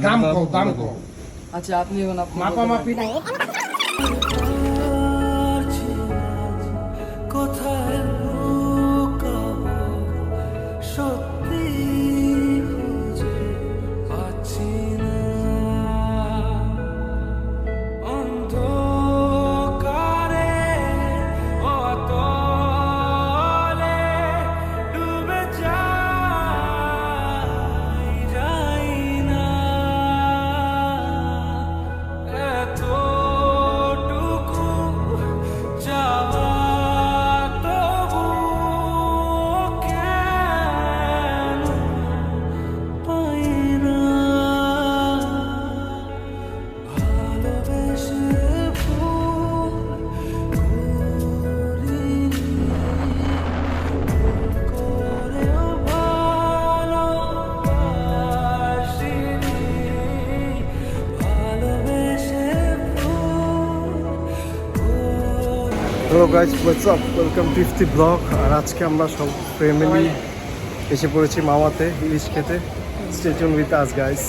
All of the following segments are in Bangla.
দাম কও দাম কও। আচ্ছা আপনি এখন আপনি মাপামাপি নাই। কোথায় লুকাবো সত্যি খুঁজে পাচ্ছি না অন্ধকারে অতলে ডুবে যাই না এতটুকু যাওয়া তবু কেন পাই না ভালোবেসে ভুল করিনি করেও ভালোবাসিনি ভালোবেসে ভুল hello guys, what's up, welcome to Ifti blog. আর আজকে আমরা সব ফ্যামিলি এসে পড়েছি মাওয়াতে ইলিশ খেতে। Stay tune with us guys.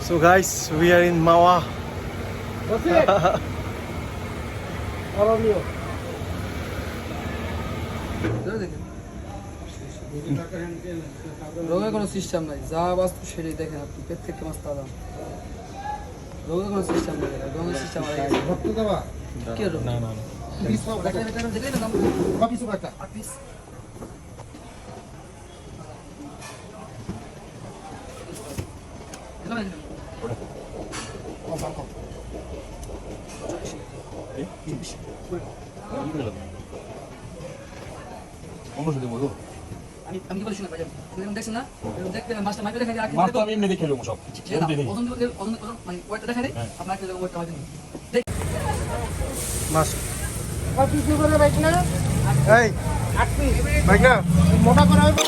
So guys, we are in Mawa. করণীয়। রোগের কোনো সিস্টেম নাই, যা বাস্তব সেটাই দেখেন আপনি। প্রত্যেকটা মাছ তাজা, রোগের কোনো সিস্টেম নেই, রোগের সিস্টেম ভক্ত দেবা। কি রোগ? না না পিস পাও কত? দেখলেন না দাম? বাপিস কত? 8 পিস। ও দাম কত? আমি কি বলছি না ভাই, আপনি দেখছেন না? দেখতে মাছটা মাইকে দেখা যায়। মাছ তো আমি এমনি দেখে নেবো সব মানে ওয়েটটা দেখা যায়, আপনাকে ওয়েটটা হয় মাস বাপিস করে বাইক না? এই 8 পিস। ভাই না মোটা করা হবে।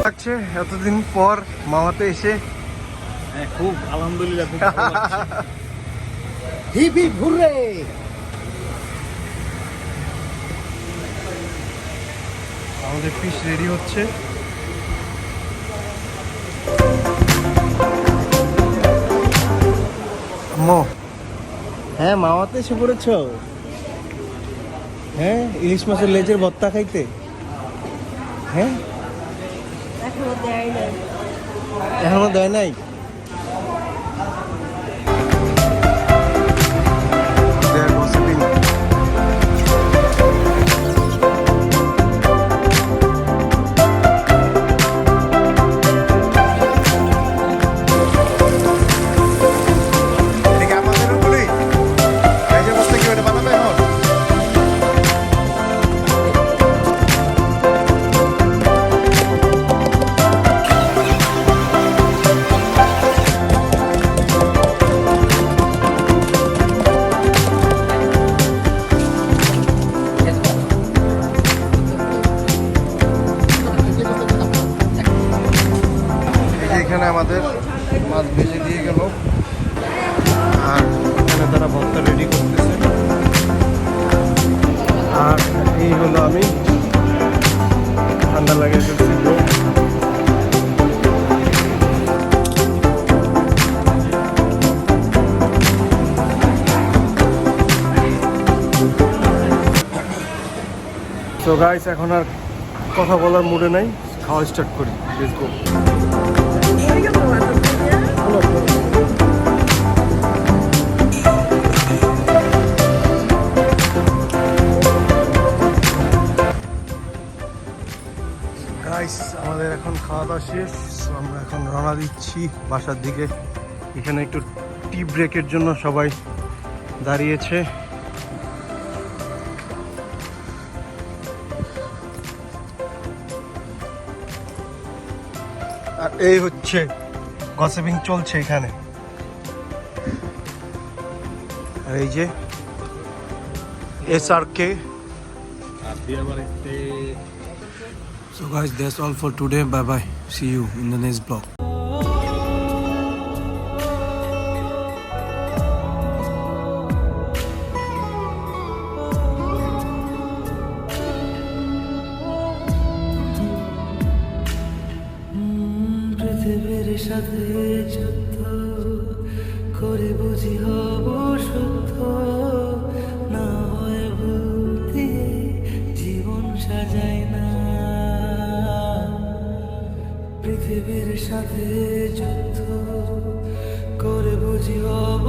লাগছে এতদিন পর মাওয়াতে এসে। হ্যাঁ খুব আলহামদুলিল্লাহ খুব ভালো লাগছে। Hip hip hurray. আমাদের ফিশ রেডি হচ্ছে। আম্মু, হ্যাঁ মাওয়াতে এসে পড়েছো? হ্যাঁ, ইলিশ মাছের লেজের ভর্তা খাইতে? হ্যাঁ, এখনো দেয় নাই। এখানে আমাদের মাছ ভেজে দিয়ে গেল, আর এখানে তারা ভর্তা রেডি করতেছে। আর এই হলো আমি, ঠান্ডা লাগে ফেলছি। তো গাইস, এখন আর কথা বলার মুডে নাই, খাওয়া স্টার্ট করি। Let's go. গাইস গাইস আমাদের এখন খাওয়া দাওয়া শেষ, So, আমরা এখন রওনা দিচ্ছি বাসার দিকে। এখানে একটু টি ব্রেকের জন্য সবাই দাঁড়িয়েছে। আর এই হচ্ছে গসিপিং চলছে এখানে। আর এই যে SRK। So guys, that's all for today. Bye bye. See you in the next vlog. পৃথিবীর সাথে যুদ্ধ করে বুঝি হব শুদ্ধ, না হয় ভুল দিয়ে জীবন সাজাই না। পৃথিবীর সাথে যুদ্ধ করে বুঝি হব